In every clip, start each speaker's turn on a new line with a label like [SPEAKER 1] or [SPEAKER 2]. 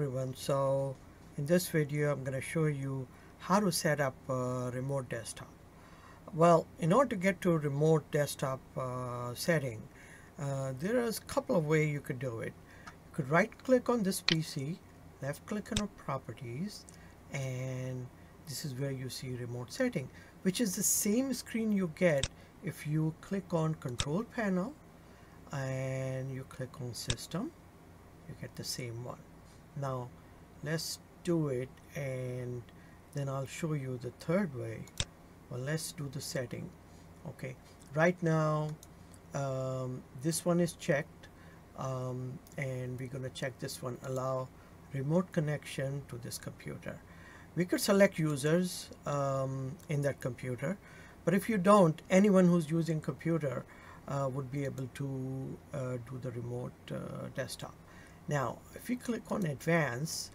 [SPEAKER 1] everyone. So in this video I'm going to show you how to set up a remote desktop. Well, in order to get to remote desktop setting, there is a couple of ways you could do it. You could right click on this PC, left click on properties, and this is where you see remote setting, which is the same screen you get if you click on control panel and you click on system. You get the same one. Now let's do it, and then I'll show you the third way. Well, let's do the setting. Okay, right now this one is checked, and we're going to check this one, allow remote connection to this computer. We could select users in that computer, but if you don't, anyone who's using computer would be able to do the remote desktop. Now, if you click on Advanced,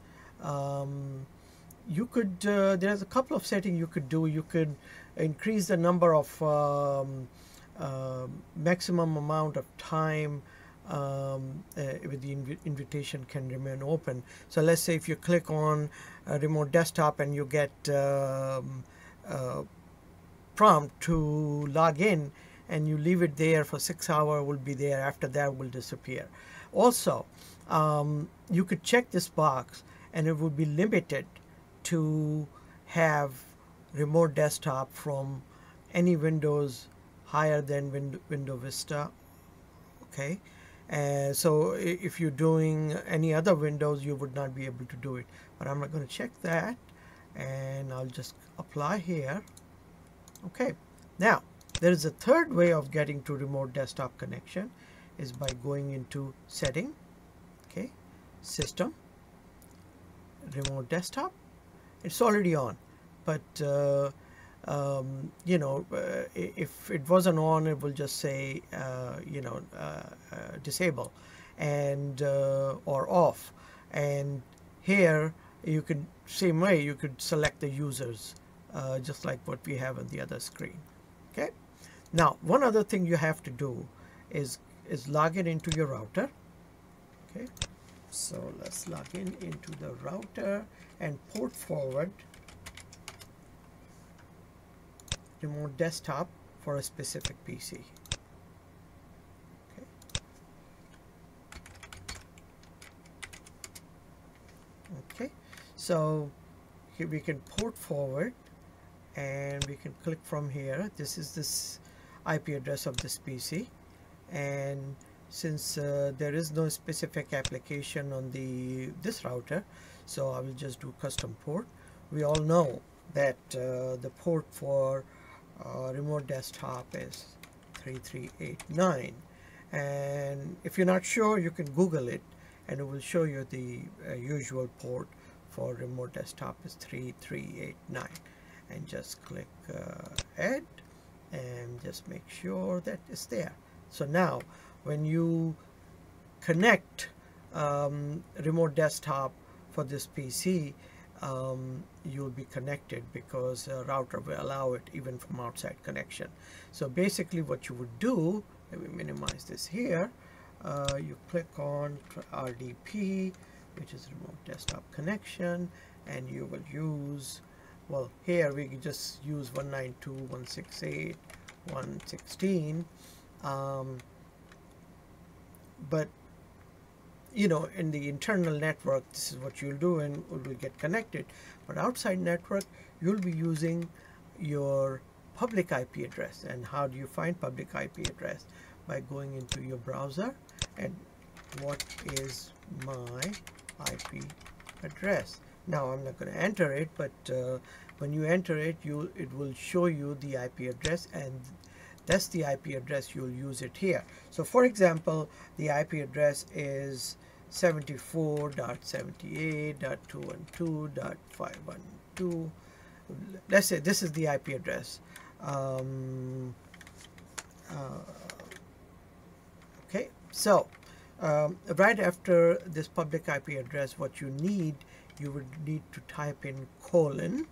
[SPEAKER 1] you could, there's a couple of settings you could do. You could increase the number of maximum amount of time with the invitation can remain open. So let's say if you click on a remote desktop and you get prompt to log in, and you leave it there for 6 hours, will be there. After that will disappear. Also, you could check this box and it would be limited to have remote desktop from any Windows higher than Windows Vista. Okay, so if you're doing any other Windows, you would not be able to do it, but I'm not going to check that, and I'll just apply here. Okay, now there is a third way of getting to remote desktop connection, is by going into setting, okay, system, remote desktop. It's already on, but you know, if it wasn't on, it will just say disable and or off. And here you can, same way, you could select the users just like what we have on the other screen. Okay, now one other thing you have to do is log in into your router. Okay, so let's log in into the router and port forward remote desktop for a specific PC. Okay. Okay, so here we can port forward, and we can click from here. This is this IP address of this PC, and since there is no specific application on this router, so I will just do custom port. We all know that the port for remote desktop is 3389, and if you're not sure, you can Google it and it will show you the usual port for remote desktop is 3389, and just click add and just make sure that it's there. So now when you connect remote desktop for this PC, you'll be connected, because a router will allow it even from outside connection. So basically what you would do, let me minimize this here, you click on RDP, which is remote desktop connection, and you will use, well, here we can just use 192.168.116, but you know, in the internal network, this is what you'll do, and will get connected. But outside network, you'll be using your public IP address. And how do you find public IP address? By going into your browser, and what is my IP address? Now I'm not going to enter it, but when you enter it, it will show you the IP address, and that's the IP address you'll use it here. So for example, the IP address is 74.78.212.512. Let's say this is the IP address. Okay, so right after this public IP address, what you would need to type in colon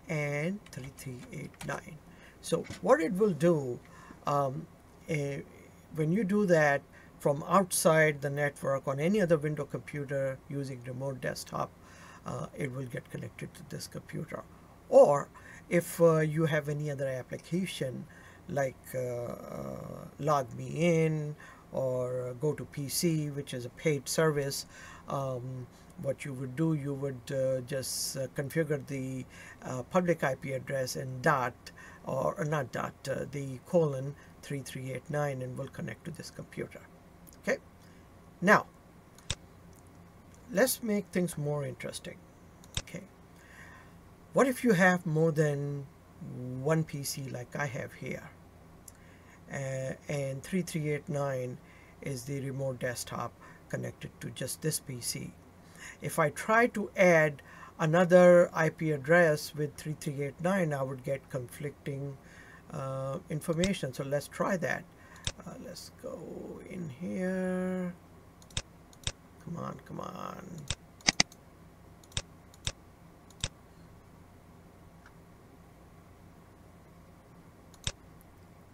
[SPEAKER 1] and 3389. So what it will do, when you do that, from outside the network on any other Windows computer using remote desktop, it will get connected to this computer. Or if you have any other application like Log Me In or Go to PC, which is a paid service, what you would do, you would just configure the public IP address and dot, or not dot, the colon 3389, and will connect to this computer. Okay, now let's make things more interesting. Okay, what if you have more than one PC like I have here, and 3389 is the remote desktop connected to just this PC? If I try to add another IP address with 3389, I would get conflicting information. So let's try that. Let's go in here. Come on, come on.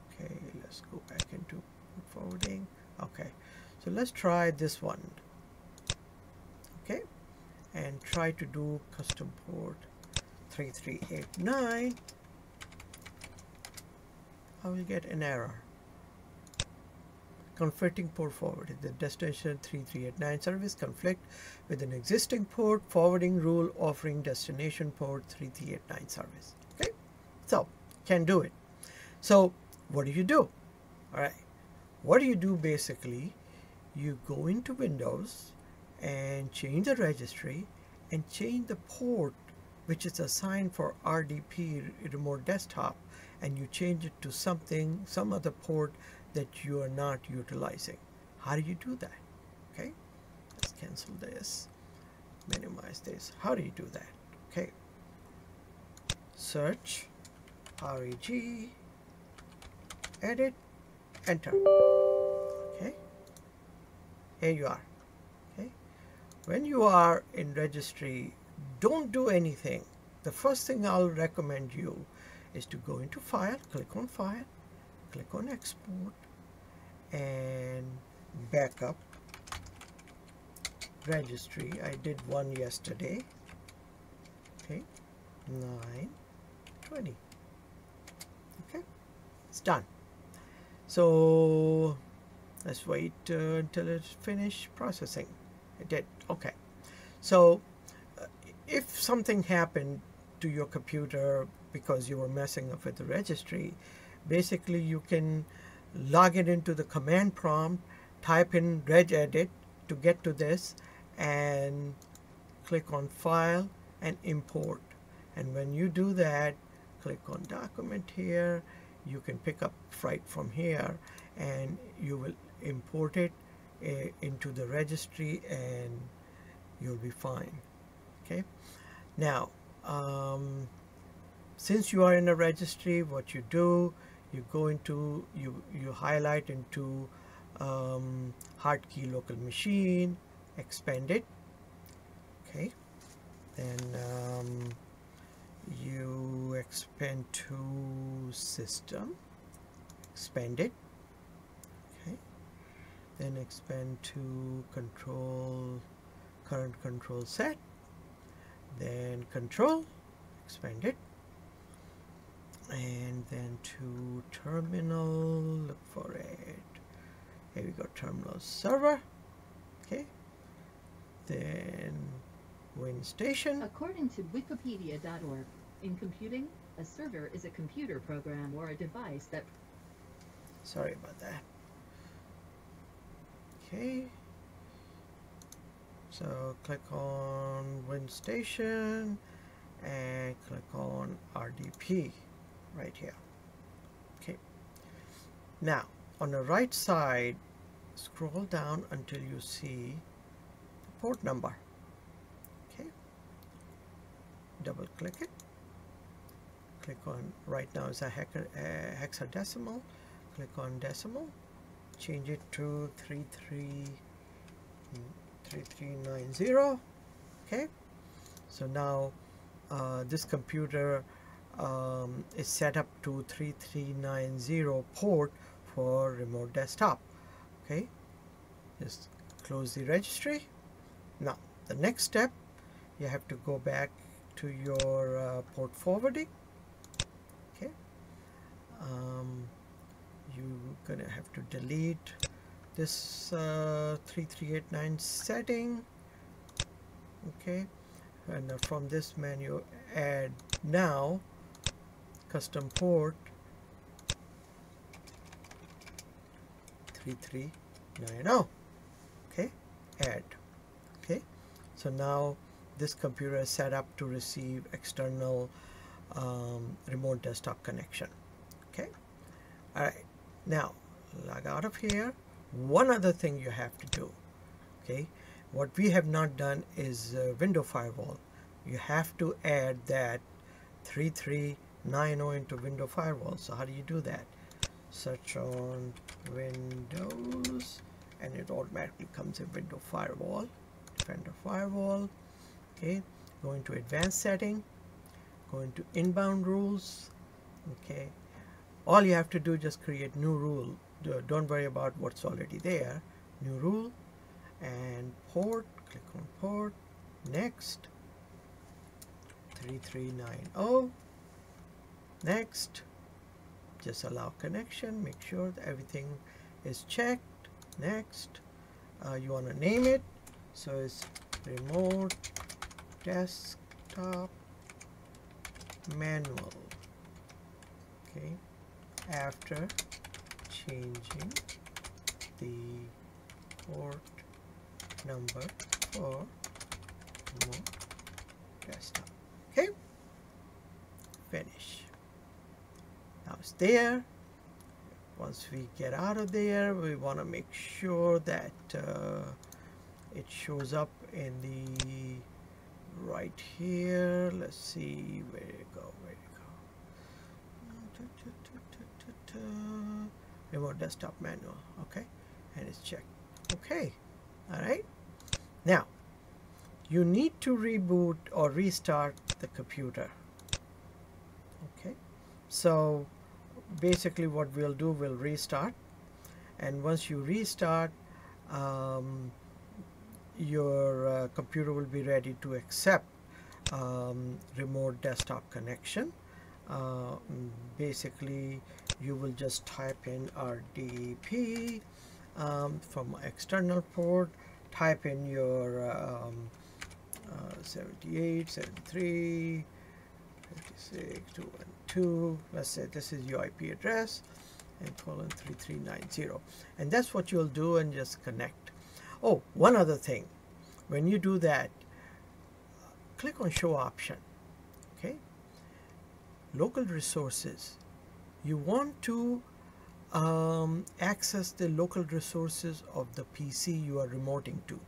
[SPEAKER 1] Okay, let's go back into forwarding. Okay, so let's try this one. Okay, and try to do custom port 3389. I will get an error. Conflicting port forwarded. The destination 3389 service conflict with an existing port forwarding rule offering destination port 3389 service. Okay, so can do it. So what do? All right, what do you do? Basically, you go into Windows and change the registry and change the port which is assigned for RDP, remote desktop, and you change it to some other port that you are not utilizing. How do you do that? Okay, let's cancel this, minimize this. How do you do that? Okay, search reg, edit, enter. Okay, here you are. Okay, when you are in registry, don't do anything. The first thing I'll recommend you is to go into File, click on File, click on Export, and Backup Registry. I did one yesterday. Okay, 9/20. Okay, it's done. So let's wait until it's finished processing. It did. Okay, so if something happened to your computer because you were messing up with the registry, basically you can log it into the command prompt, type in regedit to get to this, and click on File and Import. And when you do that, click on Document here. You can pick up right from here, and you will import it into the registry, and you'll be fine. Okay, now since you are in a registry, what you do, you go into, you highlight into hotkey local machine, expand it. Okay, then you expand to system, expand it. Okay, then expand to control, current control set, then control, expand it, and then to terminal, look for it. Here we go, terminal server. Okay, then WinStation.
[SPEAKER 2] According to wikipedia.org, in computing, a server is a computer program or a device that...
[SPEAKER 1] Sorry about that. Okay, so click on WinStation and click on RDP right here. Okay, now on the right side, scroll down until you see the port number. Okay, double click it, click on, right now it's a hexadecimal, click on decimal, change it to 3390. Okay, so now this computer is set up to 3390 port for remote desktop. Okay, Just close the registry. Now the next step, you have to go back to your port forwarding. Okay, you're gonna have to delete this 3389 setting. Okay, and from this menu add now custom port 3390. Okay, add. Okay, so now this computer is set up to receive external remote desktop connection. Okay, all right, now log out of here. One other thing you have to do, okay, what we have not done is window firewall. You have to add that 3390 into window firewall. So how do you do that? Search on Windows and it automatically comes in window firewall, Defender firewall. Okay, go into advanced setting, go into inbound rules. Okay, all you have to do, just create new rule. Don't worry about what's already there. New rule and port, click on port, next 3390, next, just allow connection, make sure that everything is checked, next. You want to name it, so it's remote desktop manual. Okay, after changing the port number for remote desktop. Okay, finish. Now it's there. Once we get out of there, we want to make sure that it shows up in the right here. Let's see where it go. Remote desktop manual. Okay, and it's checked. Okay, all right. Now you need to reboot or restart the computer. Okay, so basically what we'll do, we'll restart, and once you restart, your computer will be ready to accept remote desktop connection. Basically you will just type in RDP from external port, type in your 78, 73, 56, 212, let's say this is your IP address, and colon 3390, and that's what you'll do, and just connect. Oh, one other thing, when you do that, click on show option. Okay, local resources, you want to access the local resources of the PC you are remoting to.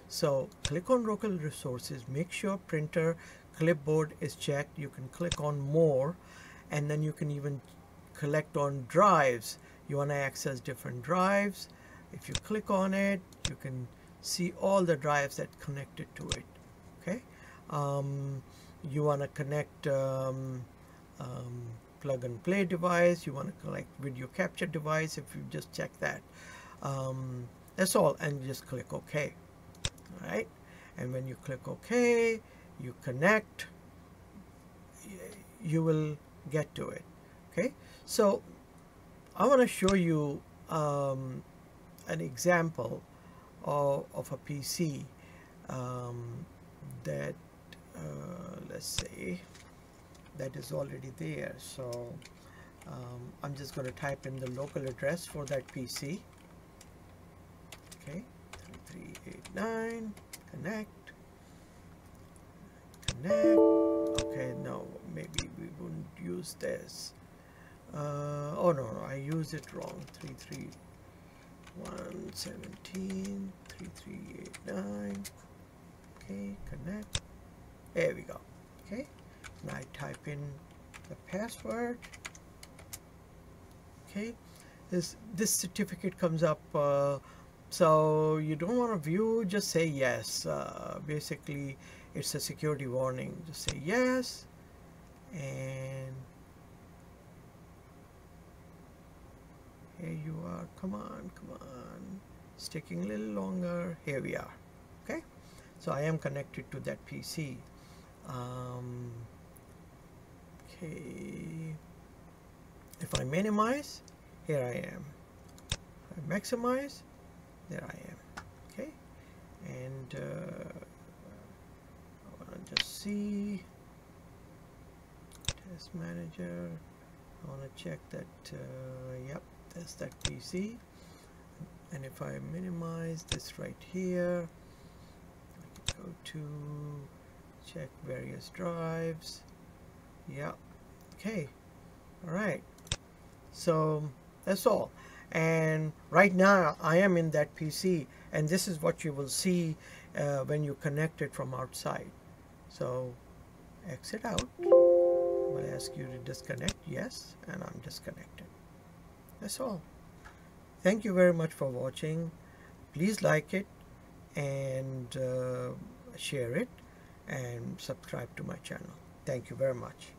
[SPEAKER 1] So click on local resources, make sure printer clipboard is checked. You can click on more, and then you can even collect on drives. You want to access different drives. If you click on it, you can see all the drives that connected to it. Okay, you want to connect plug and play device, you want to collect video capture device. If you just check that, that's all, and you just click OK. All right, and when you click OK, you connect, you will get to it. Okay, so I want to show you an example of a PC that let's say that is already there. So I'm just going to type in the local address for that PC. Okay, 3389, connect. Okay, no, maybe we wouldn't use this. Oh no, I used it wrong. 33117 3389. Okay, connect. There we go. Okay, now I type in the password. Okay, this certificate comes up. So you don't want to view, just say yes. Basically it's a security warning. Just say yes, and here you are. Come on, come on. It's taking a little longer. Here we are. Okay, so I am connected to that PC. Okay, if I minimize, here I am. If I maximize, there I am. Okay, and I want to just see test manager. I want to check that. Yep, that's that PC. And if I minimize this right here, I can go to check various drives. Yeah, okay, all right, so that's all. And right now I am in that PC, and this is what you will see when you connect it from outside. So exit out. Will ask you to disconnect. Yes, and I'm disconnected. That's all. Thank you very much for watching. Please like it and share it and subscribe to my channel. Thank you very much.